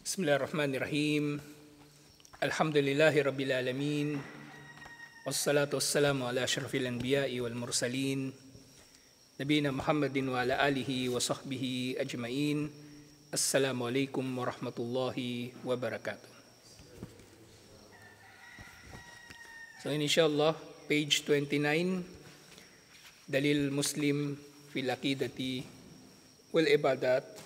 Bismillahirrahmanirrahim. Alhamdulillahi Rabbil Alamin. Wassalatu wassalamu ala asyrafil anbiya'i wal mursalin. Nabiyina Muhammadin wa ala alihi wa sahbihi ajma'in. Assalamualaikum warahmatullahi wabarakatuh. So inshallah, page 29, Dalil Muslim fil Aqidati wal Ibadat.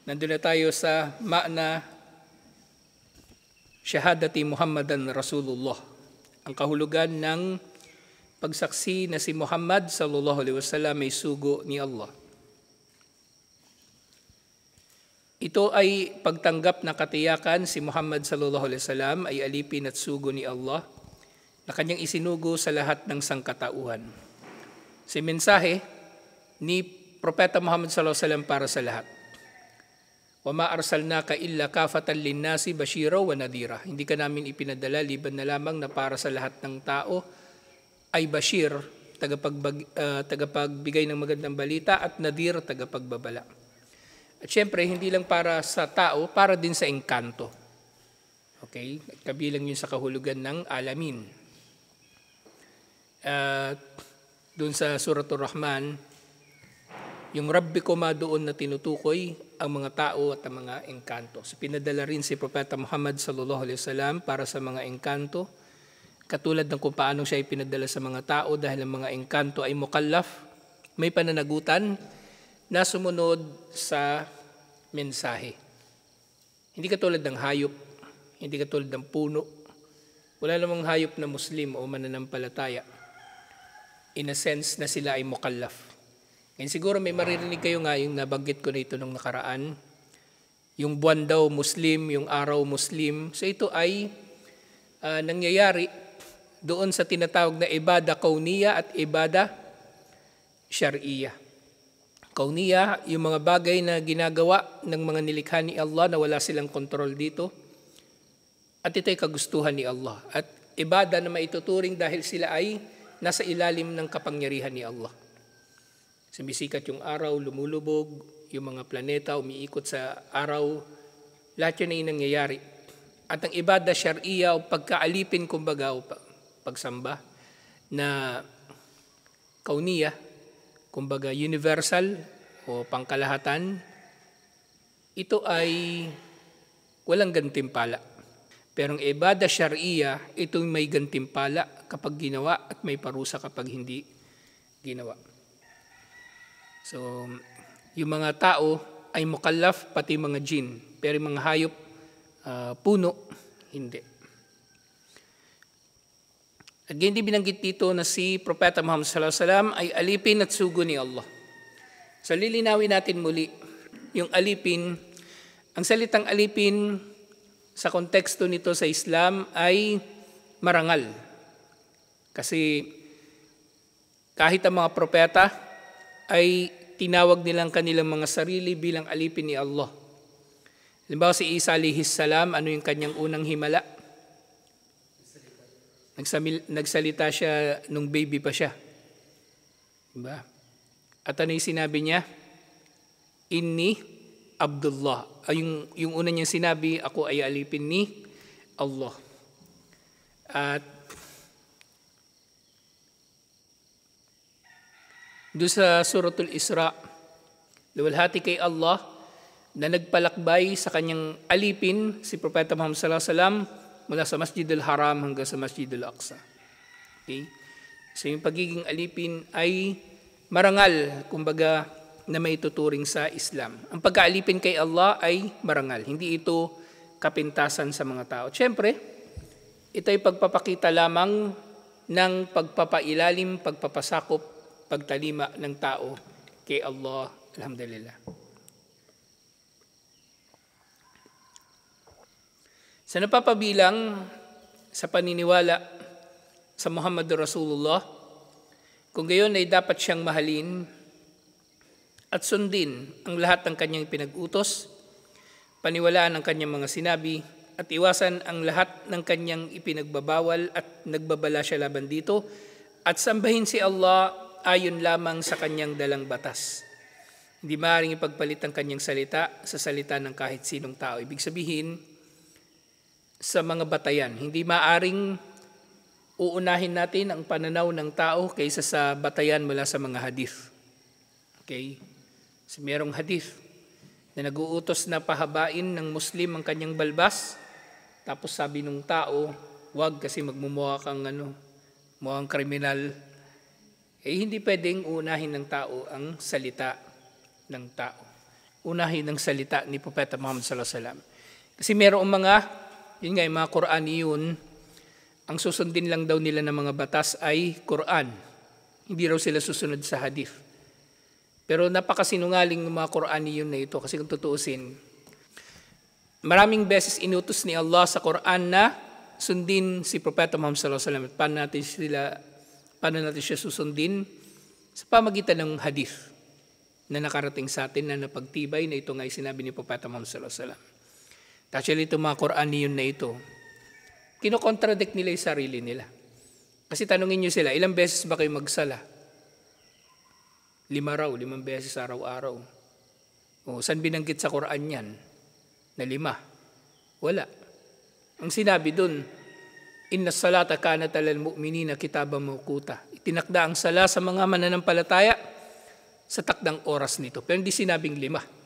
Nandun na tayo sa makna Syahadati Muhammadan Rasulullah, ang kahulugan ng pagsaksi na si Muhammad sallallahu alaihi wasallam ay sugo ni Allah. Ito ay pagtanggap na katiyakan si Muhammad sallallahu alaihi wasallam ay alipin at sugo ni Allah na kanyang isinugo sa lahat ng sangkatauhan. Si mensahe ni Propeta Muhammad sallallahu alaihi wasallam para sa lahat. وَمَا أَرْسَلْنَاكَ إِلَّا كَافَةً لِلنَّاسِ بَشِيرًا وَنَذِيرًا. Hindi ka namin ipinadala liban na lamang na para sa lahat ng tao ay bashir, tagapagbigay ng magandang balita, at nadir, tagapagbabala. At syempre, hindi lang para sa tao, para din sa engkanto. Okay? Kabilang yun sa kahulugan ng alamin. Doon sa Suratul Rahman, yung Rabbi ko doon na tinutukoy ang mga tao at ang mga engkanto. So pinadala rin si Propeta Muhammad sallallahu alaihi wasallam para sa mga engkanto, katulad ng kung paano siya ipinadala sa mga tao dahil ang mga engkanto ay mukallaf, may pananagutan na sumunod sa mensahe. Hindi katulad ng hayop, hindi katulad ng puno. Wala namang hayop na Muslim o mananampalataya. In a sense na sila ay mukallaf. Ngayon siguro may maririnig kayo nga yung nabanggit ko na ito nung nakaraan. Yung buwan daw Muslim, yung araw Muslim. So ito ay nangyayari doon sa tinatawag na ibada kauniya at ibada syar'iyya. Kauniya, yung mga bagay na ginagawa ng mga nilikha ni Allah na wala silang kontrol dito. At ito ay kagustuhan ni Allah. At ibada na maituturing dahil sila ay nasa ilalim ng kapangyarihan ni Allah. Sumisikat yung araw, lumulubog, yung mga planeta umiikot sa araw, lahat yun ay nangyayari. At ang ibada syar'iyya o pagkaalipin kumbaga o pagsamba na kauniya, kumbaga universal o pangkalahatan, ito ay walang gantimpala. Pero ang ibada syar'iyya, ito may gantimpala kapag ginawa at may parusa kapag hindi ginawa. So, yung mga tao ay mukallaf, pati mga jin. Pero yung mga hayop, puno, hindi. At hindi binanggit dito na si Propeta Muhammad sallallahu alaihi wasallam ay alipin at sugo ni Allah. So, lilinawin natin muli yung alipin. Ang salitang alipin sa konteksto nito sa Islam ay marangal. Kasi kahit ang mga propeta ay tinawag nilang kanilang mga sarili bilang alipin ni Allah. Halimbawa si Isa alayhis salam, ano yung kanyang unang himala? Nagsalita siya nung baby pa siya. Diba? At ano yung sinabi niya? Inni Abdullah. Yung una niyang sinabi, ako ay alipin ni Allah. At doon sa Suratul Isra, luwalhati kay Allah na nagpalakbay sa kanyang alipin si Propeta Muhammad sallallahu alaihi wasallam mula sa Masjidil Haram hanggang sa Masjidil Aqsa. Okay? So yung pagiging alipin ay marangal, kumbaga na may tuturing sa Islam. Ang pagkaalipin kay Allah ay marangal, hindi ito kapintasan sa mga tao. Siyempre, ito ay pagpapakita lamang ng pagpapailalim, pagpapasakop, pagtalima ng tao kay Allah. Alhamdulillah. Sa napapabilang sa paniniwala sa Muhammad Rasulullah, kung gayon ay dapat siyang mahalin at sundin ang lahat ng kanyang pinag-utos, paniwalaan ang kanyang mga sinabi, at iwasan ang lahat ng kanyang ipinagbabawal at nagbabala siya laban dito, at sambahin si Allah ayon lamang sa kanyang dalang batas. Hindi maaaring ipagpalit ang kanyang salita sa salita ng kahit sinong tao. Ibig sabihin, sa mga batayan, hindi maaaring uunahin natin ang pananaw ng tao kaysa sa batayan mula sa mga hadith. Okay? So, mayroong hadith na nag-uutos na pahabain ng Muslim ang kanyang balbas, tapos sabi ng tao, wag kasi magmumukha kang mukhang kriminal. Hindi pwedeng unahin ng tao ang salita ng tao. Unahin ang salita ni Propeta Muhammad sallallahu alaihi wasallam. Kasi mayroong yung mga Quraniyun, ang susundin lang daw nila ng mga batas ay Quran. Hindi raw sila susunod sa hadith. Pero napakasinungaling ng mga Quraniyun na ito kasi kung tutuusin, maraming beses inutos ni Allah sa Quran na sundin si Propeta Muhammad sallallahu alaihi wasallam. Paano natin siya susundin? Sa pamagitan ng hadith na nakarating sa atin na napagtibay na ito nga ay sinabi ni Propeta Muhammad sallallahu alaihi wasallam. Actually, itong mga Quraniyun na ito, kinokontradict nila yung sarili nila. Kasi tanungin nyo sila, ilang beses ba kayo magsala? 5 raw, 5 beses araw-araw. Saan binanggit sa Quran yan? Na 5? Wala. Ang sinabi dun, inna salata kanat alal mu'minina kitabang mawquta. Itinakda ang sala sa mga mananampalataya sa takdang oras nito. Pero hindi sinabing 5.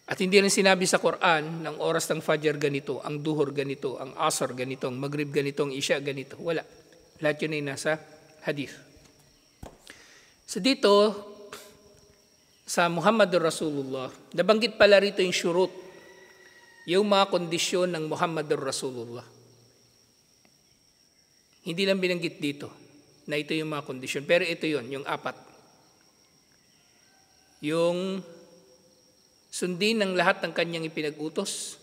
At hindi rin sinabi sa Quran ng oras ng Fajr ganito, ang Duhur ganito, ang Asr ganito, ang Maghrib ganito, ang Isya ganito. Wala. Lahat yun ay nasa hadith. So dito, sa Muhammadur Rasulullah, nabanggit pala rito yung syurut, yung mga kondisyon ng Muhammadur Rasulullah. Hindi lang binanggit dito na ito yung mga kondisyon, pero ito yun, yung 4. Yung sundin ng lahat ng kanyang ipinag-utos,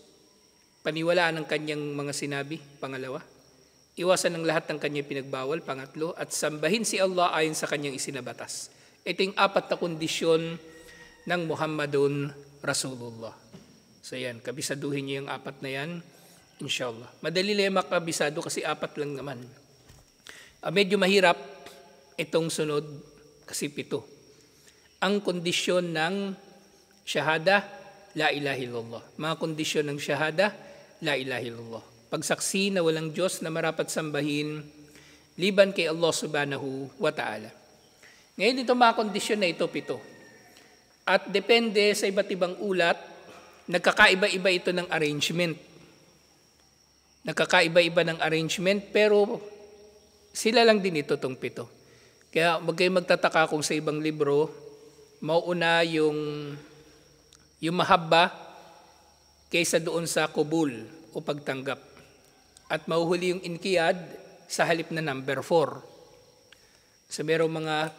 paniwalaan ng kanyang mga sinabi, 2, iwasan ng lahat ng kanyang pinagbawal, 3, at sambahin si Allah ayon sa kanyang isinabatas. Ito yung 4 na kondisyon ng Muhammadun Rasulullah. So yan, kabisaduhin niyo yung 4 na yan, inshallah. Madali lang makabisado kasi 4 lang naman. Medyo mahirap itong sunod kasi 7. Ang kondisyon ng Shahada, la ilaha illallah. Mga kondisyon ng Shahada, la ilaha illallah. Pagsaksi na walang Diyos na marapat sambahin, liban kay Allah subhanahu wa ta'ala. Ngayon ito mga kondisyon na ito, 7. At depende sa iba't ibang ulat, nagkakaiba-iba ito ng arrangement. Nagkakaiba-iba ng arrangement, pero sila lang din ito itong 7. Kaya wag kayong magtataka kung sa ibang libro, mauuna yung mahabba kaysa doon sa kubul o pagtanggap. At mahuhuli yung inkiyad sa halip na number 4. So merong mga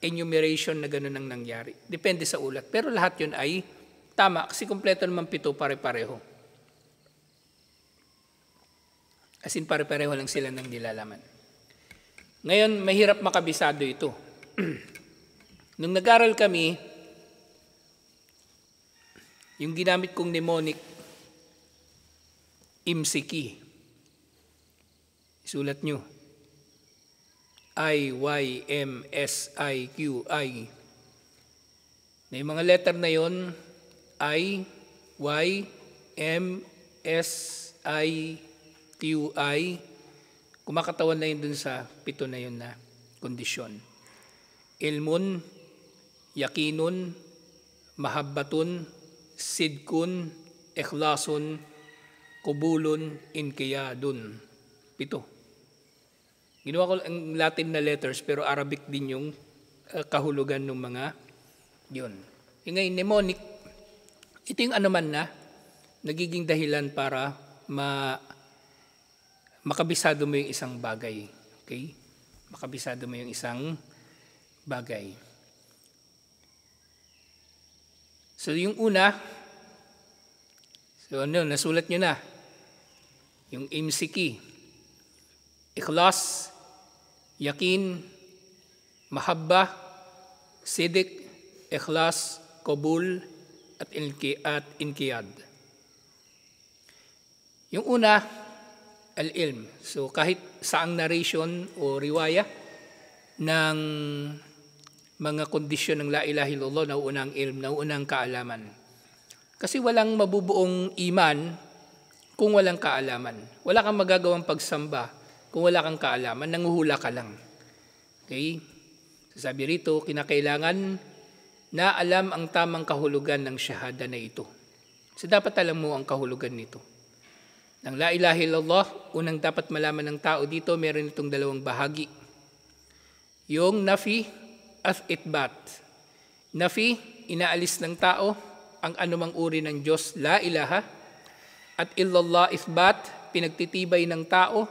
enumeration na gano'n ang nangyari. Depende sa ulat. Pero lahat yun ay tama kasi kumpleto naman 7 pare-pareho. As in pare-pareho lang sila ng nilalaman. Ngayon, mahirap makabisado ito. Nung nag-aral kami, yung ginamit kong mnemonic, IMSIQI. Isulat nyo. IYMSIQI. Na yung mga letter na yon I, Y, M, S, I, Q, I. Kumakatawan na yun dun sa 7 na yun na kondisyon. Ilmun, yakinun, mahabbatun, sidkun, ikhlasun, kubulun, inkiyadun. 7. Ginawa ko ang Latin na letters pero Arabic din yung kahulugan ng mga yun. Yung ngayon, mnemonic, ito yung anuman na nagiging dahilan para makabisado mo yung isang bagay. Okay? Makabisado mo yung isang bagay. So yung una, nasulat nyo na. Yung IMSIQI. Ikhlas, yakin, mahabba, sidik, ikhlas, kabul, at inkiyad. Yung una, al-ilm. So kahit saang narration o riwaya ng mga kondisyon ng la ilaha illallah, nauuna ang ilm, nauuna ang kaalaman. Kasi walang mabubuong iman kung walang kaalaman. Wala kang magagawang pagsamba kung wala kang kaalaman, nanguhula ka lang. Okay? Sabi rito, kinakailangan na alam ang tamang kahulugan ng syahada na ito. So dapat alam mo ang kahulugan nito. Ng la ilaha illallah, unang dapat malaman ng tao dito, meron itong dalawang bahagi. Yung nafi at itbat. Nafi, inaalis ng tao ang anumang uri ng Diyos, la ilaha. At illallah isbat, pinagtitibay ng tao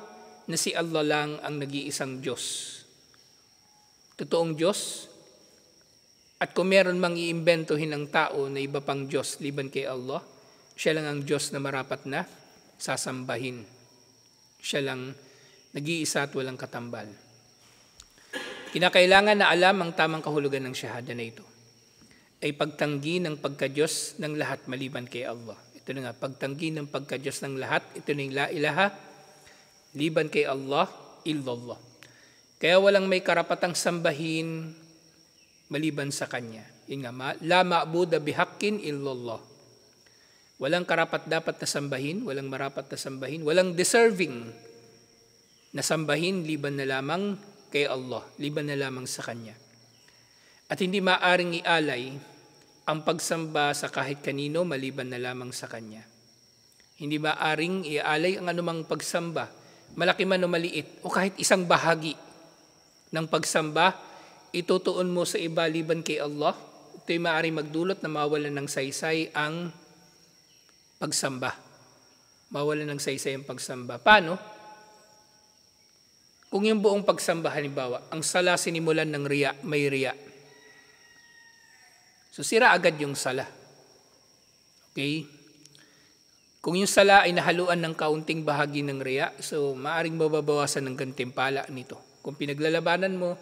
na si Allah lang ang nag-iisang Diyos. Totoong Diyos. At kung meron mang iimbentohin ng tao na iba pang Diyos liban kay Allah, siya lang ang Diyos na marapat na sasambahin. Siya lang nag-iisa at walang katambal. Kinakailangan na alam ang tamang kahulugan ng syahada na ito ay pagtanggi ng pagka-Diyos ng lahat maliban kay Allah. Ito na nga, pagtanggi ng pagka-Diyos ng lahat, ito na yung la ilaha, liban kay Allah, illallah. Kaya walang may karapatang sambahin maliban sa Kanya. Yun nga, la ma'buda bihaqqin illallah. Walang karapat dapat na sambahin, walang marapat na sambahin, walang deserving na sambahin liban na lamang kay Allah, liban na lamang sa Kanya. At hindi maaring ialay ang pagsamba sa kahit kanino maliban na lamang sa Kanya. Hindi maaring ialay ang anumang pagsamba, malaki man o maliit, o kahit isang bahagi ng pagsamba, itutuon mo sa iba liban kay Allah. Ito'y maaring magdulot na mawalan ng saysay ang pagsamba. Mawalan ng saysay ang pagsamba. Paano? Kung yung buong pagsamba, halimbawa, ang sala sinimulan ng riya, may riya. So sira agad yung sala. Okay? Kung yung sala ay nahaluan ng kaunting bahagi ng riya, so maaring mababawasan ng gantimpala nito. Kung pinaglalabanan mo,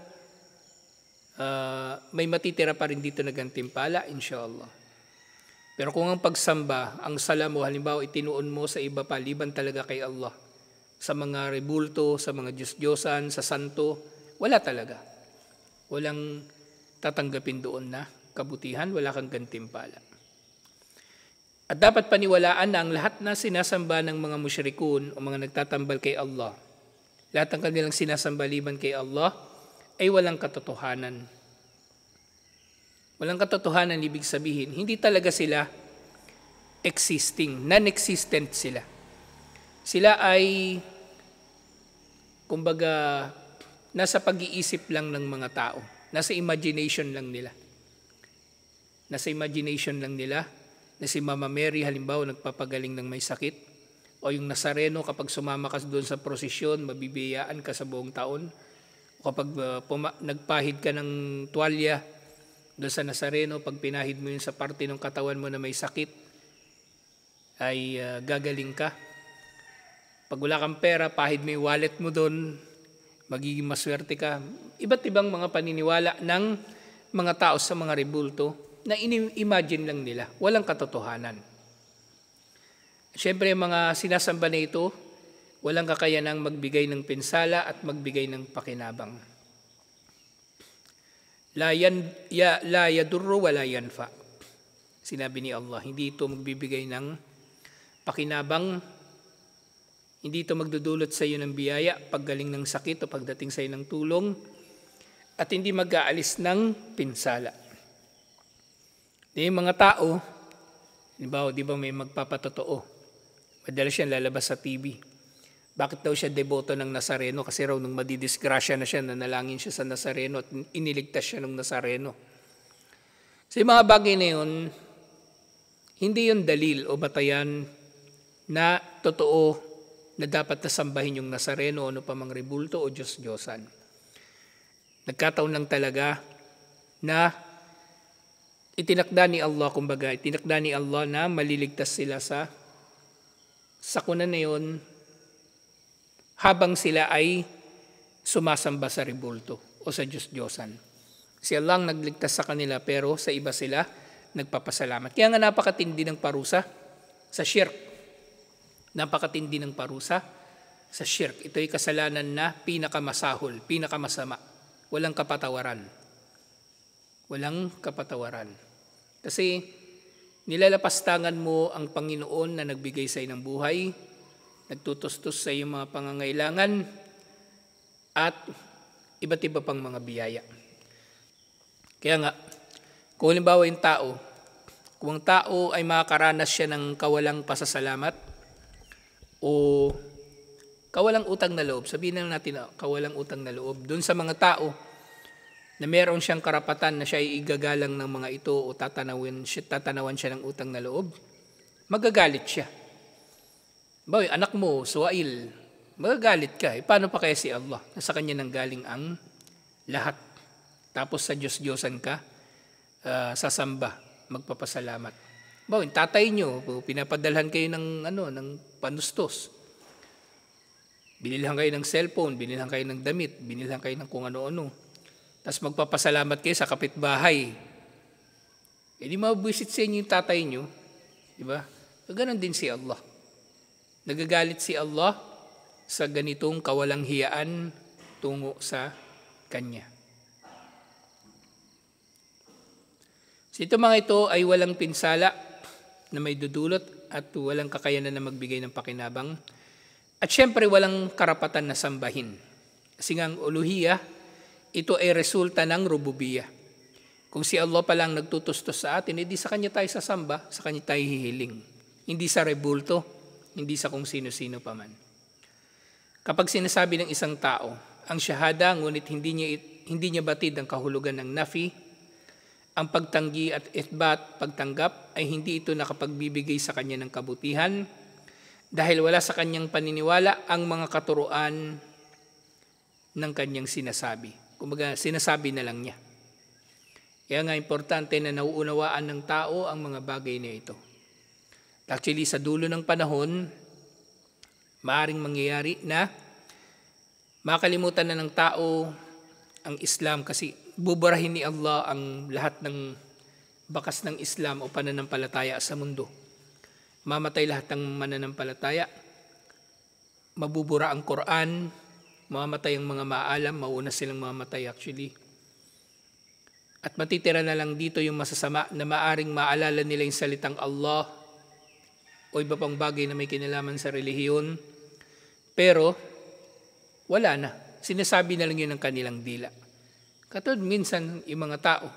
may matitira pa rin dito na gantimpala, inshallah. Pero kung ang pagsamba, ang sala mo, halimbawa, itinuon mo sa iba pa, liban talaga kay Allah, sa mga rebulto, sa mga Diyos-Diyosan, sa santo, wala talaga. Walang tatanggapin doon na kabutihan, wala kang gantimpala. At dapat paniwalaan na ang lahat na sinasamba ng mga musyrikun o mga nagtatambal kay Allah, lahat ng kanilang sinasamba liban kay Allah, ay walang katotohanan. Walang katotohanan, ibig sabihin, hindi talaga sila existing, non-existent sila. Sila ay kumbaga, nasa pag-iisip lang ng mga tao. Nasa imagination lang nila. Nasa imagination lang nila na si Mama Mary, halimbawa, nagpapagaling ng may sakit. O yung Nazareno, kapag sumama ka doon sa prosesyon, mabibiyaan ka sa buong taon. O kapag nagpahid ka ng tuwalya doon sa Nazareno, pag pinahid mo yun sa parte ng katawan mo na may sakit, ay gagaling ka. Pag wala kang pera, pahid mo yung wallet mo doon, magiging maswerte ka. Iba't ibang mga paniniwala ng mga tao sa mga rebulto na ini-imagine lang nila. Walang katotohanan. Siyempre, mga sinasamba na ito, walang kakayanang magbigay ng pinsala at magbigay ng pakinabang. La yadurru wa la yanfa. Sinabi ni Allah, hindi ito magbibigay ng pakinabang, hindi ito magdudulot sa iyo ng biyaya, paggaling ng sakit o pagdating sa iyo ng tulong, at hindi mag-aalis ng pinsala. Yung mga tao, di ba may magpapatotoo, madalas siya lalabas sa TV. Bakit daw siya deboto ng Nazareno? Kasi raw nung madidisgrasya na siya, nanalangin siya sa Nazareno at iniligtas siya ng Nazareno. So yung mga bagay na yun, hindi yun dalil o batayan na totoo na dapat nasambahin yung Nazareno o ano pa mang rebulto o Diyos-Diyosan. Nagkataon lang talaga na itinakda ni Allah na maliligtas sila sa sakuna na yun habang sila ay sumasamba sa rebulto o sa Diyos-Diyosan. Si Allah ang nagligtas sa kanila pero sa iba sila nagpapasalamat. Kaya nga napakatindi ng parusa sa shirk. Napakatindi ng parusa sa shirk. Ito'y kasalanan na pinakamasahol, pinakamasama. Walang kapatawaran. walang kapatawaran. Kasi nilalapastangan mo ang Panginoon na nagbigay sa ng buhay, nagtutustos sa iyong mga pangangailangan, at iba't iba pang mga biyaya. Kaya nga, kung halimbawa yung tao, kung ang tao ay makakaranas siya ng kawalang pasasalamat o kawalang utang na loob, sabihin na natin kawalang utang na loob, dun sa mga tao na meron siyang karapatan na siya ay igagalang ng mga ito o tatanawan siya ng utang na loob, magagalit siya. Bawi, anak mo, suwail, magagalit ka. Paano pa kaya si Allah? Nasa kanya nang galing ang lahat. Tapos sa Diyos-Diyosan ka, sasamba, magpapasalamat. Bawi, tatay nyo, pinapadalhan kayo ng panustos. Binilhan kayo ng cellphone, binilhan kayo ng damit, binilhan kayo ng kung ano-ano. Tapos magpapasalamat kayo sa kapitbahay. Di mabwisit sa inyo yung tatay nyo. Diba? Ganon din si Allah. Nagagalit si Allah sa ganitong kawalang hiyaan tungo sa Kanya. So ito mga ito ay walang pinsala na may dudulot at walang kakayanan na magbigay ng pakinabang. At syempre walang karapatan na sambahin. Kasi nga ang uluhiyah, ito ay resulta ng rububiyah. Kung si Allah pa lang nagtutustos sa atin, hindi sa Kanya tayo sasamba, sa Kanya tayo hihiling. Hindi sa rebulto, hindi sa kung sino-sino pa man. Kapag sinasabi ng isang tao, ang syahada, ngunit hindi niya batid ang kahulugan ng nafi, ang pagtanggi at ithbat, pagtanggap, ay hindi ito nakapagbibigay sa kanya ng kabutihan dahil wala sa kanyang paniniwala ang mga katuruan ng kanyang sinasabi. Kumbaga, sinasabi na lang niya. Kaya nga importante na nauunawaan ng tao ang mga bagay na ito. Actually, sa dulo ng panahon, maaaring mangyayari na makalimutan na ng tao ang Islam kasi buburahin ni Allah ang lahat ng bakas ng Islam o pananampalataya sa mundo. Mamatay lahat ng mananampalataya, mabubura ang Quran, mamamatay ang mga maalam, mauna silang mamatay actually. At matitira na lang dito yung masasama na maaring maalala nila yung salitang Allah o iba pang bagay na may kinalaman sa relihiyon. Pero wala na. Sinasabi na lang yun ng kanilang dila. Katulad minsan yung mga tao,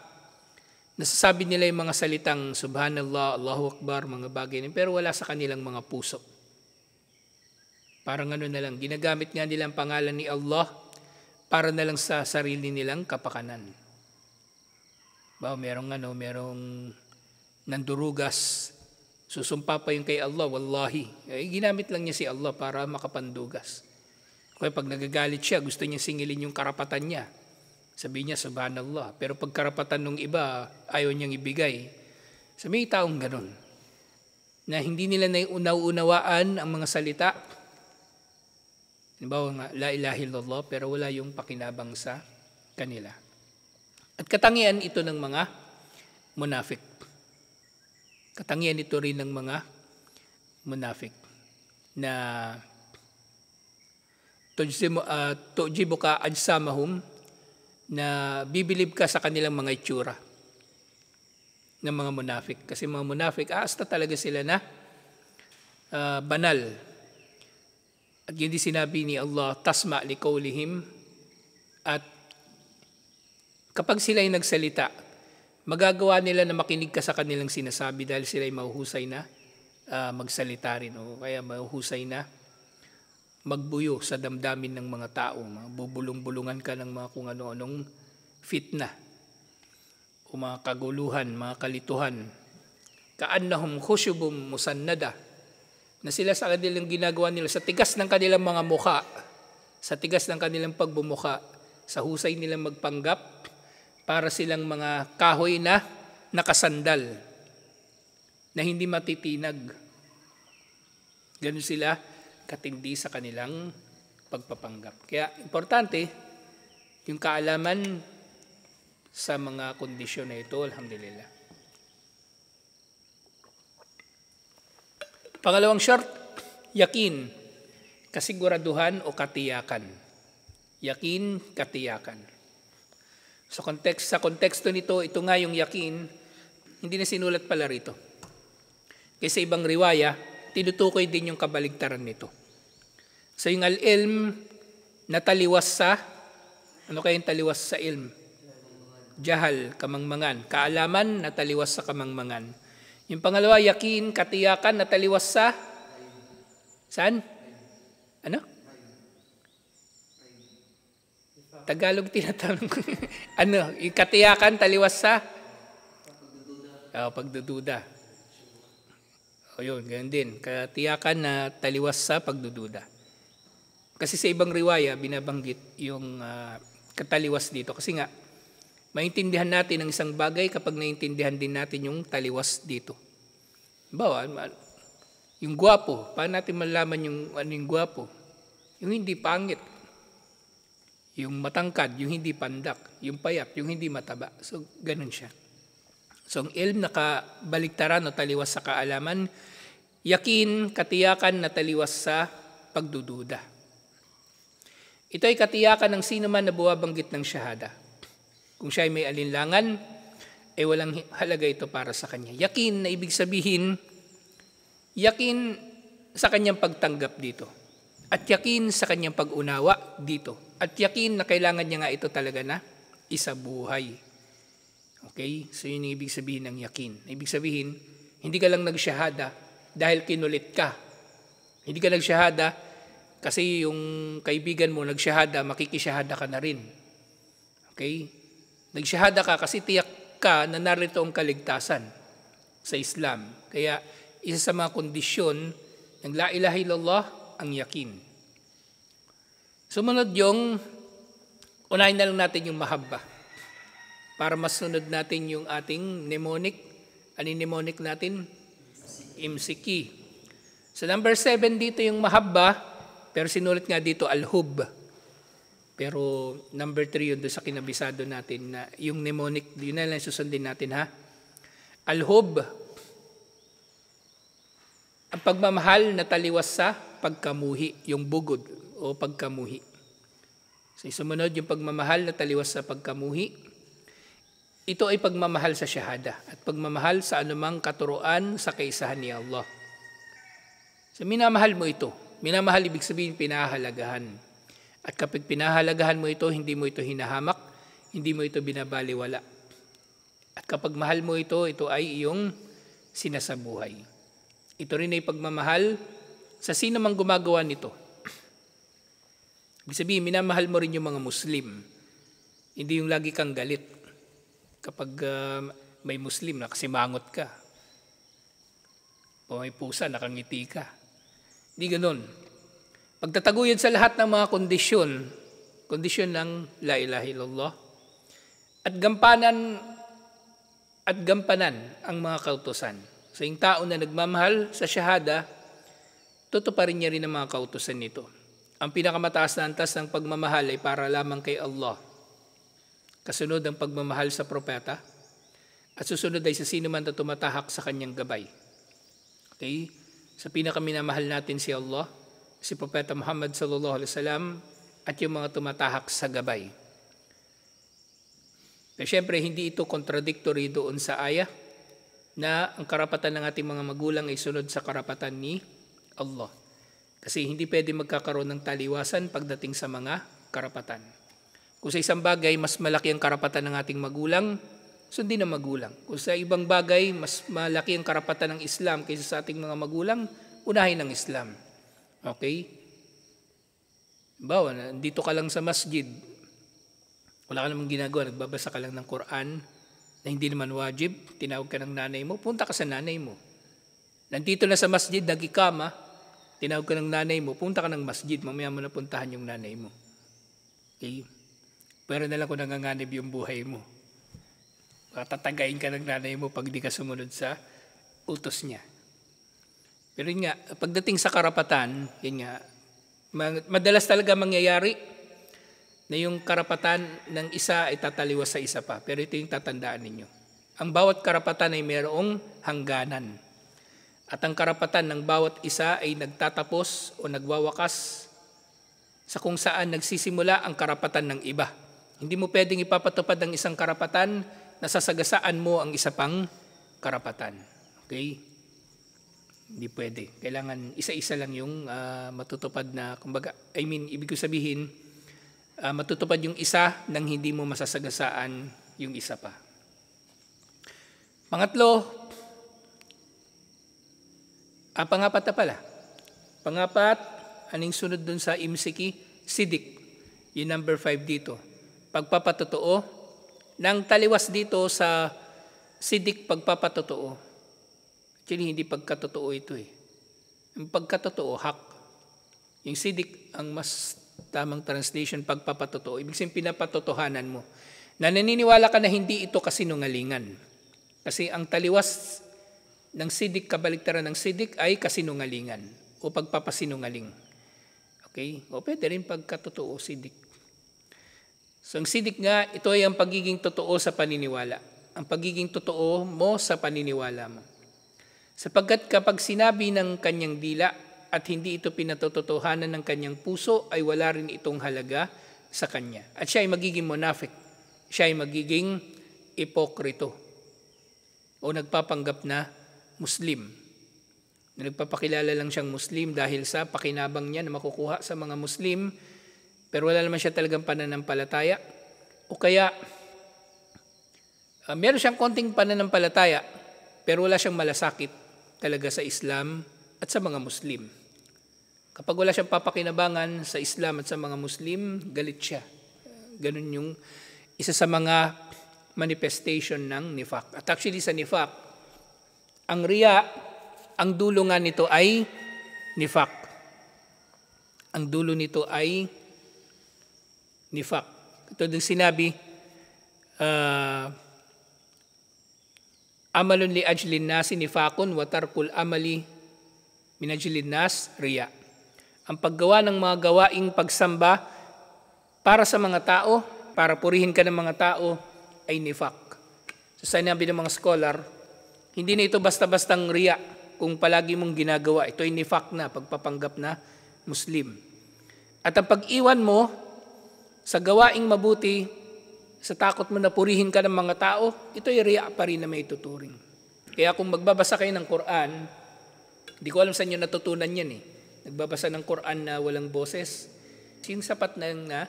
nasasabi nila yung mga salitang Subhanallah, Allahu Akbar, mga bagay na, pero wala sa kanilang mga puso. Parang ano na lang, ginagamit nga nilang pangalan ni Allah para na lang sa sarili nilang kapakanan. Merong nandurugas, susumpa pa yung kay Allah, wallahi. Ginamit lang niya si Allah para makapandugas. Kaya pag nagagalit siya, gusto niya singilin yung karapatan niya. Sabi niya, Subhanallah. Pero pag karapatan ng iba, ayaw niyang ibigay. So may taong ganun, na hindi nila nauunawaan ang mga salita. Halimbawa nga, la ilaha illallah, pero wala yung pakinabang sa kanila. At katangian ito ng mga munafik. Katangian ito rin ng mga munafik na tujibuka ajsamahum, na bibilib ka sa kanilang mga itsura ng mga munafik. Kasi mga munafik, asta talaga sila na banal. At yun di sinabi ni Allah, tasma li qawlihim, at kapag sila ay nagsalita, magagawa nila na makinig ka sa kanilang sinasabi dahil sila ay mahuhusay na magsalita rin o kaya mahuhusay na magbuyo sa damdamin ng mga tao. Bubulong-bulungan ka ng mga kung ano-anong fitna o mga kaguluhan, mga kalituhan. Kaannahum khushubum musannada, na sila sa kanilang ginagawa nila, sa tigas ng kanilang mga mukha, sa tigas ng kanilang pagbumuka, sa husay nilang magpanggap, para silang mga kahoy na nakasandal, na hindi matitinag. Ganun sila katindi sa kanilang pagpapanggap. Kaya importante yung kaalaman sa mga kondisyon na ito, alhamdulillah. Pangalawang shart, yakin, kasiguraduhan o katiyakan. Yakin, katiyakan. Sa konteksto nito, ito nga yung yakin, hindi na sinulat pala rito. Kasi ibang riwaya, tinutukoy din yung kabaligtaran nito. So yung al-ilm na taliwas sa, ano kayong taliwas sa ilm? Jahal, kamangmangan. Kaalaman na taliwas sa kamangmangan. Yung pangalawa, yakin, katiyakan na taliwas sa, saan? Ano? Tagalog tinatanong ko. Ano? Yung katiyakan taliwas sa? Pagdududa. O yun, ganyan din. Katiyakan na taliwas sa pagdududa. Kasi sa ibang riwaya, binabanggit yung kataliwas dito. Kasi nga, maintindihan natin ang isang bagay kapag naintindihan din natin yung taliwas dito. Bawa, yung gwapo. Paano natin malaman yung ano yung gwapo? Yung hindi pangit. Yung matangkad, yung hindi pandak. Yung payat, yung hindi mataba. So, ganun siya. So, ang ilm na kabaligtaran o taliwas sa kaalaman, yakin, katiyakan na taliwas sa pagdududa. Ito ay katiyakan ng sino man na buwabanggit ng syahada. Kung siya ay may alinlangan, ay walang halaga ito para sa kanya. Yakin na ibig sabihin, yakin sa kanyang pagtanggap dito. At yakin sa kanyang pag-unawa dito. At yakin na kailangan niya nga ito talaga na isabuhay. Okay? So yun yung ibig sabihin ng yakin. Ibig sabihin, hindi ka lang nagsyahada dahil kinulit ka. Hindi ka nagsyahada kasi yung kaibigan mo nagsyahada, makikisyahada ka na rin. Okay? Nagsyahada ka kasi tiyak ka na narito ang kaligtasan sa Islam. Kaya isa sa mga kondisyon ng la ilaha illallah ang yakin. Sumunod yung, unahin na lang natin yung mahabba. Para masunod natin yung ating mnemonic. Ano yung mnemonic natin? Imsiki. So number 7 dito yung mahabba, pero sinulit nga dito al-hub. Pero number 3 yun doon sa kinabisado natin na yung mnemonic, yun na lang susundin natin ha. Al-hub, ang pagmamahal na taliwas sa pagkamuhi, yung bugod o pagkamuhi. So sumunod yung pagmamahal na taliwas sa pagkamuhi. Ito ay pagmamahal sa syahada at pagmamahal sa anumang katuruan sa kaisahan ni Allah. So minamahal mo ito. Minamahal ibig sabihin pinahalagahan. At kapag pinahalagahan mo ito, hindi mo ito hinahamak, hindi mo ito binabaliwala. At kapag mahal mo ito, ito ay iyong sinasabuhay. Ito rin ay pagmamahal sa sino mang gumagawa nito. Ibig sabihin, minamahal mo rin yung mga Muslim. Hindi yung lagi kang galit. Kapag may Muslim, nakasimangot ka. O may pusa, nakangiti ka. Hindi ganun. Pagtataguyod sa lahat ng mga kondisyon ng la ilaha illallah, at gampanan ang mga kautusan. So yung tao na nagmamahal sa syahada, tutuparin niya rin ang mga kautusan nito. Ang pinakamataas na antas ng pagmamahal ay para lamang kay Allah. Kasunod ang pagmamahal sa propeta, at susunod ay sa sino man na tumatahak sa kanyang gabay. Okay? Sa pinakaminamahal natin si Allah, si Propeta Muhammad sallallahu alaihi wasallam, at yung mga tumatahak sa gabay. Pero syempre, hindi ito contradictory doon sa ayah na ang karapatan ng ating mga magulang ay sunod sa karapatan ni Allah. Kasi hindi pwede magkakaroon ng taliwasan pagdating sa mga karapatan. Kung sa isang bagay, mas malaki ang karapatan ng ating magulang, sundin ang magulang. Kung sa ibang bagay, mas malaki ang karapatan ng Islam kaysa sa ating mga magulang, unahin ang Islam. Okay? Bawa, dito ka lang sa masjid, wala ka namang ginagawa, nagbabasa ka lang ng Quran, na hindi naman wajib, tinawag ka ng nanay mo, punta ka sa nanay mo. Nandito na sa masjid, nagikama, tinawag ka ng nanay mo, punta ka ng masjid, mamaya mo na puntahan yung nanay mo. Okay? Pero na lang kung nanganganib yung buhay mo. Tatagayin ka ng nanay mo pag di ka sumunod sa utos niya. Pero yun nga, pagdating sa karapatan, yun nga, madalas talaga mangyayari na yung karapatan ng isa ay tataliwas sa isa pa. Pero ito yung tatandaan ninyo. Ang bawat karapatan ay mayroong hangganan. At ang karapatan ng bawat isa ay nagtatapos o nagwawakas sa kung saan nagsisimula ang karapatan ng iba. Hindi mo pwedeng ipapatupad ang isang karapatan na sasagasaan mo ang isa pang karapatan. Okay? Hindi pwede. Kailangan isa-isa lang yung matutupad na, kumbaga, ibig ko sabihin, matutupad yung isa nang hindi mo masasagasaan yung isa pa. Pangatlo, pangapat na pala. Pangapat, anong sunod dun sa imsiki? Sidik. Yung number 5 dito. Pagpapatotoo. Nang taliwas dito sa sidik, pagpapatotoo. Actually, hindi pagkatotoo ito eh. Yung pagkatotoo, hak. Yung sidik, ang mas tamang translation, pagpapatotoo. Ibig sabihin, pinapatotohanan mo. Na naniniwala ka na hindi ito kasinungalingan. Kasi ang taliwas ng sidik, kabaliktaran ng sidik ay kasinungalingan o pagpapasinungaling. Okay? O pwede rin pagkatotoo, sidik. So ang sidik nga, ito ay ang pagiging totoo sa paniniwala. Ang pagiging totoo mo sa paniniwala mo. Sapagkat kapag sinabi ng kanyang dila at hindi ito pinatototohanan ng kanyang puso, ay wala rin itong halaga sa kanya. At siya ay magiging monafik. Siya ay magiging ipokrito o nagpapanggap na Muslim. Nagpapakilala lang siyang Muslim dahil sa pakinabang niya na makukuha sa mga Muslim, pero wala naman siya talagang pananampalataya. O kaya, meron siyang konting pananampalataya, pero wala siyang malasakit talaga sa Islam at sa mga Muslim. Kapag wala siyang papakinabangan sa Islam at sa mga Muslim, galit siya. Ganun yung isa sa mga manifestation ng nifaq. At actually sa nifaq, ang riya, ang dulo nga nito ay nifaq. Ang dulo nito ay nifaq. Ito din sinabi, amalun li ajlin nasi nifaqun wa tarkul amali min ajlin nas riya. Ang paggawa ng mga gawaing pagsamba para sa mga tao, para purihin ka ng mga tao, ay nifaq. So sinabi ng mga scholar, hindi na ito basta-bastang riya kung palagi mong ginagawa. Ito ay nifaq na, pagpapanggap na Muslim. At ang pag-iwan mo sa gawaing mabuti, sa takot mo na purihin ka ng mga tao, ito ay riya pa rin na may tuturing. Kaya kung magbabasa kayo ng Quran, hindi ko alam saan nyo natutunan yan eh. Nagbabasa ng Quran na walang boses, yung sapat na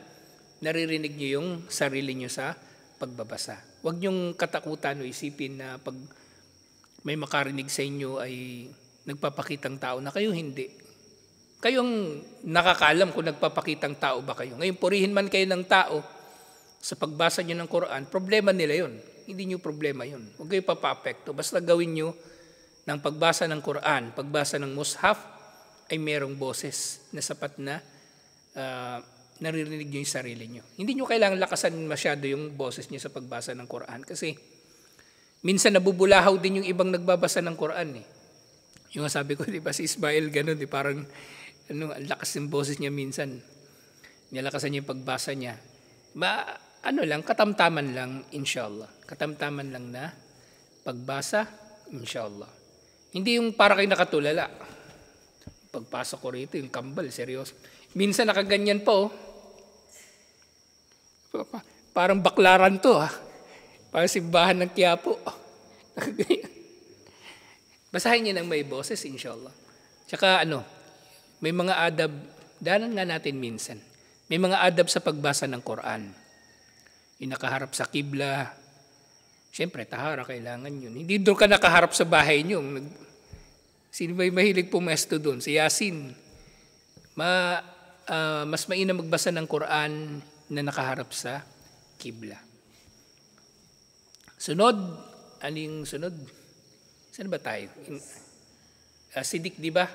naririnig nyo yung sarili nyo sa pagbabasa. Huwag nyong katakutan o isipin na pag may makarinig sa inyo ay nagpapakitang tao na kayo hindi. Kayong nakakaalam kung nagpapakitang tao ba kayo. Ngayon, purihin man kayo ng tao sa pagbasa nyo ng Quran, problema nila yun. Hindi nyo problema yun. Huwag kayo papaapekto. Basta gawin nyo ng pagbasa ng Quran, pagbasa ng mushaf, ay merong boses na sapat na naririnig nyo yung sarili nyo. Hindi nyo kailangan lakasan masyado yung boses nyo sa pagbasa ng Quran kasi minsan nabubulahaw din yung ibang nagbabasa ng Quran eh. Yung sabi ko, di ba si Ismail ganun, di parang ang lakas ng boses niya minsan. Nilakasan niya yung pagbasa niya. Katamtaman lang, inshallah. Katamtaman lang na pagbasa, inshallah. Hindi yung para kayo nakatulala. Pagpasok ko rito, yung kambal, seryoso. Minsan nakaganyan po. Parang baklaran to ha. Parang simbahan ng Quiapo. Basahin niyo ng may boses, inshallah. Tsaka may mga adab, danan nga natin minsan. May mga adab sa pagbasa ng Quran. Yung nakaharap sa kibla. Siyempre, tahara, kailangan yun. Hindi doon ka nakaharap sa bahay niyo. Sino ba yung mahilig pumesto doon? Si Yasin. Mas mainam magbasa ng Quran na nakaharap sa kibla. Sunod. Ano yung sunod? Saan ba tayo? Sidik, di ba?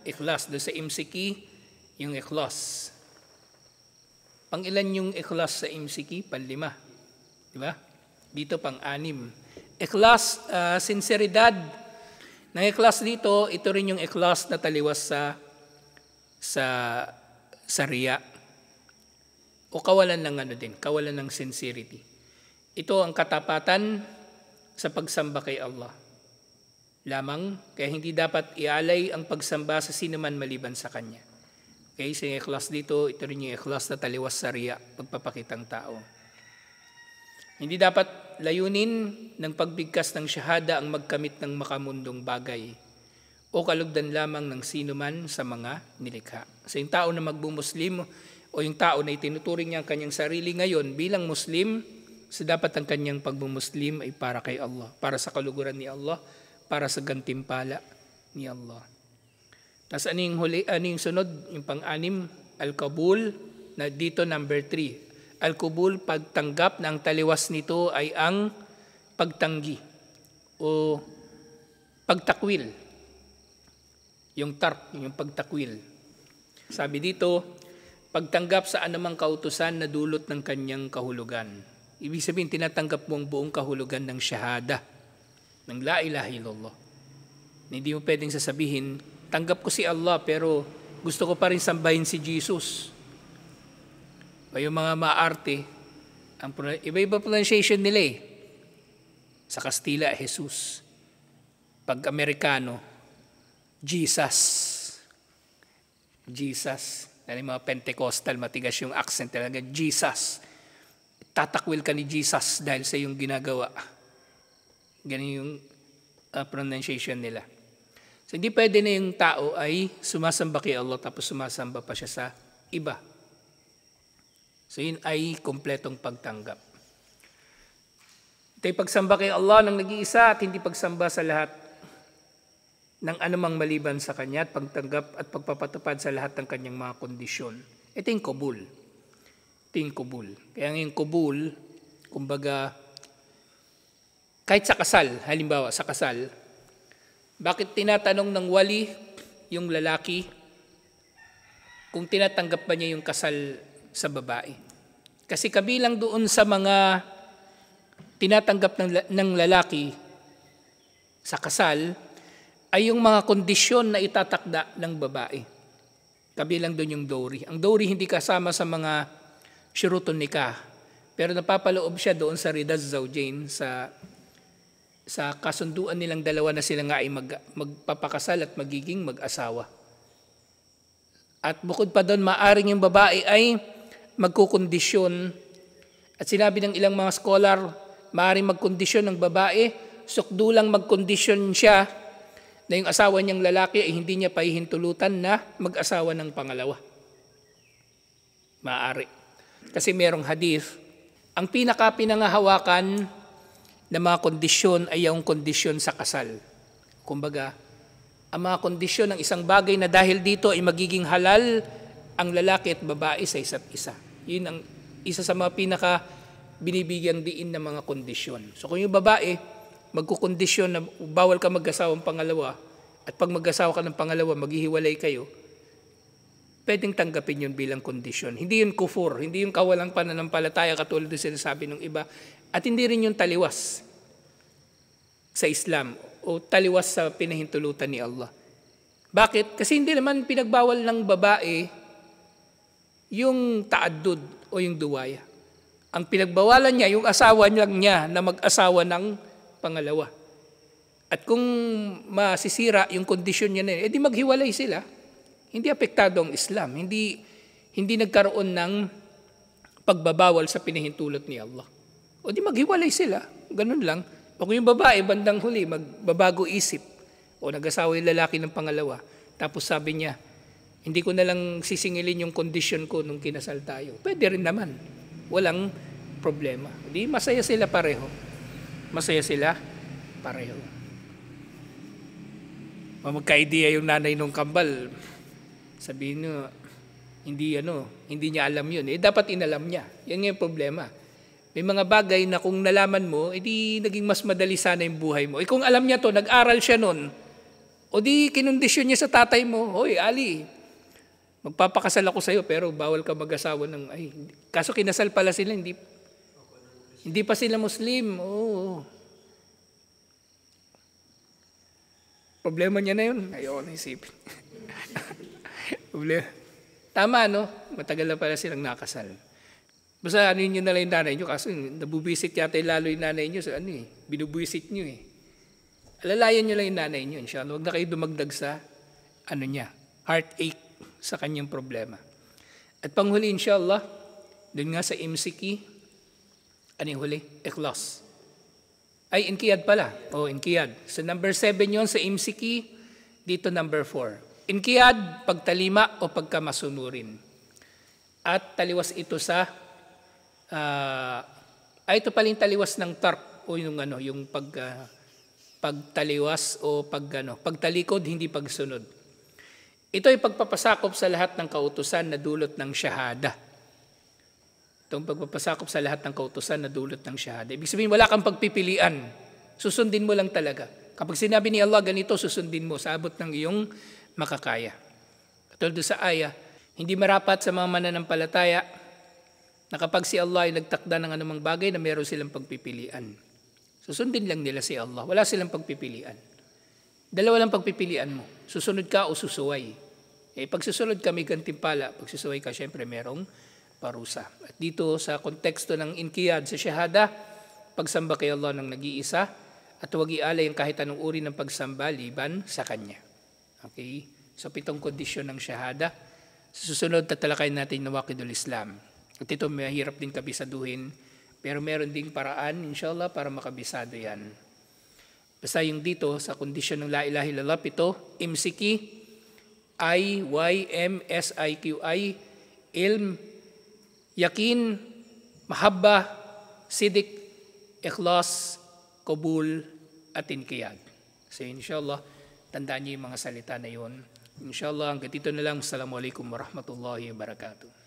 Ikhlas. Doon sa imsiki, yung ikhlas. Pang-ilan yung ikhlas sa imsiki? Pang-5. Di ba? Dito pang-6. Ikhlas, sinseridad. Nang ikhlas dito, ito rin yung ikhlas na taliwas sa riya. O kawalan ng kawalan ng sincerity. Ito ang katapatan sa pagsamba kay Allah. Lamang, kaya hindi dapat ialay ang pagsamba sa sinuman maliban sa Kanya. Okay, so yung ikhlas dito, ito rin yung ikhlas na taliwas sa riya, pagpapakitang tao. Hindi dapat layunin ng pagbigkas ng syahada ang magkamit ng makamundong bagay o kalugdan lamang ng sino man sa mga nilikha. So yung tao na magbumuslim o yung tao na itinuturing niya ang kanyang sarili ngayon bilang Muslim, so dapat ang kanyang pagbumuslim ay para kay Allah, para sa kaluguran ni Allah, para sa gantimpala ni Allah. Tapos ano yung sunod? Yung pang-anim, al-qabul, na dito number 3. Al-qabul, pagtanggap na ang taliwas nito ay ang pagtanggi o pagtakwil. Yung yung pagtakwil. Sabi dito, pagtanggap sa anumang kautusan na dulot ng kanyang kahulugan. Ibig sabihin, tinatanggap mo ang buong kahulugan ng syahada, ng la ilaha illallah. Hindi mo pwedeng sasabihin, tanggap ko si Allah pero gusto ko pa rin sambahin si Jesus. O yung mga maarte, iba-iba pronunciation nila eh. Sa Kastila, Jesus. Pag Amerikano, Jesus. Jesus. Yung mga Pentecostal, matigas yung accent talaga, Jesus. Tatakwil ka ni Jesus dahil sa yung ginagawa. Ganun yung pronunciation nila. So hindi pwede na yung tao ay sumasamba kay Allah tapos sumasamba pa siya sa iba. So yun ay kompletong pagtanggap. Ito ay pagsamba kay Allah ng nag-iisa at hindi pagsamba sa lahat ng anumang maliban sa Kanya at pagtanggap at pagpapatupad sa lahat ng Kanyang mga kondisyon. Ito yung qabul. Ito yung qabul. Kaya yung qabul, kumbaga, kahit sa kasal, halimbawa sa kasal, bakit tinatanong ng wali yung lalaki kung tinatanggap ba niya yung kasal sa babae? Kasi kabilang doon sa mga tinatanggap ng lalaki sa kasal ay yung mga kondisyon na itatakda ng babae. Kabilang doon yung dowry. Ang dowry hindi kasama sa mga syurutun nikah, pero napapaloob siya doon sa ridaz zawjain, sa kasunduan nilang dalawa na sila nga ay magpapakasal at magiging mag-asawa. At bukod pa doon, maaring yung babae ay magkukondisyon. At sinabi ng ilang mga scholar, maaring magkondisyon ng babae, sukdulang magkondisyon siya na yung asawa niyang lalaki ay hindi niya pahihintulutan na mag-asawa ng pangalawa. Maaari. Kasi merong hadith, ang pinaka-pinangahawakan na mga kondisyon ay yung kondisyon sa kasal. Kumbaga, ang mga kondisyon ng isang bagay na dahil dito ay magiging halal ang lalaki at babae sa isa't isa. Yun ang isa sa mga pinaka binibigyang diin ng mga kondisyon. So kung yung babae, magkukondisyon na bawal ka mag-asawang pangalawa at pag mag-asawa ka ng pangalawa, maghihiwalay kayo, pwedeng tanggapin yun bilang kondisyon. Hindi yun kufur, hindi yun kawalang pananampalataya katulad ng sinasabi ng iba, at hindi rin yun taliwas sa Islam o taliwas sa pinahintulutan ni Allah. Bakit? Kasi hindi naman pinagbawal ng babae yung ta'addud o yung duwaya. Ang pinagbawalan niya, yung asawa niya na mag-asawa ng pangalawa. At kung masisira yung kondisyon niya na yun, edi maghiwalay sila. Hindi apektado ang Islam. Hindi nagkaroon ng pagbabawal sa pinahintulot ni Allah. O di maghiwalay sila. Ganun lang. O kung yung babae, bandang huli, magbabago isip. O nag-asawa yung lalaki ng pangalawa. Tapos sabi niya, hindi ko na lang sisingilin yung kondisyon ko nung kinasal tayo. Pwede rin naman. Walang problema. Di masaya sila pareho. Masaya sila pareho. Magka-idea yung nanay nung kambal. Sabihin nyo, hindi niya alam yun. Dapat inalam niya. Yan yung problema. May mga bagay na kung nalaman mo, edi naging mas madali sana yung buhay mo. Kung alam niya to, nag-aral siya nun, o di kinondisyon niya sa tatay mo, hoy Ali, magpapakasal ako sa'yo pero bawal ka mag-asawa ng, kaso kinasal pala sila, hindi pa sila Muslim. Oo. Problema niya na yun. Ayoko na isipin. Tama, no? Matagal na pala silang nakasal. Basta ano yun na lang yung nanay nyo, kaso nabubisit yata lalo yung nanay nyo sa binubuisit nyo eh. Alalayan nyo lang yung nanay nyo, inshallah. Huwag na kayo dumagdag sa, heartache sa kanyang problema. At panghuli, inshallah, dun nga sa MCQ, Ano yung huli? Ikhlas. Ay, inqiyad pala. Inqiyad. So number 7 yon sa imsiki, dito number 4. Inqiyad, pagtalima o pagkamasunurin. At taliwas ito sa, ito pala yung taliwas ng tark o yung pagtaliwas o pagtalikod, hindi pagsunod. Ito ay pagpapasakop sa lahat ng kautusan na dulot ng syahada. Itong pagpapasakop sa lahat ng kautusan na dulot ng syahada. Ibig sabihin, wala kang pagpipilian. Susundin mo lang talaga. Kapag sinabi ni Allah ganito, susundin mo sa abot ng iyong makakaya. Katulad sa aya, hindi marapat sa mga mananampalataya na kapag si Allah ay nagtakda ng anumang bagay na meron silang pagpipilian. Susundin lang nila si Allah. Wala silang pagpipilian. Dalawa lang pagpipilian mo. Susunod ka o susuway. Pag susunod ka, may gantimpala. Pag susuway ka, syempre merong parusa. At dito sa konteksto ng inqiyad sa syahada, pagsamba kay Allah ng nag-iisa at huwag ialay ang kahit anong uri ng pagsamba liban sa Kanya. Okay? So 7 kondisyon ng syahada. Sa susunod, tatalakayin natin Nawaqidul Islam. At ito mahirap din kabisaduhin, pero meron ding paraan, inshallah, para makabisado yan. Basta yung dito, sa kondisyon ng La ilaha illallah, 7, imsiki, I-Y-M-S-I-Q-I, ilm, yakin, mahabba, sidik, ikhlas, kabul, at inqiyad. So inshallah, tandaan niyo yung mga salita na yun. Inshallah, hanggang dito na lang. Assalamualaikum warahmatullahi wabarakatuh.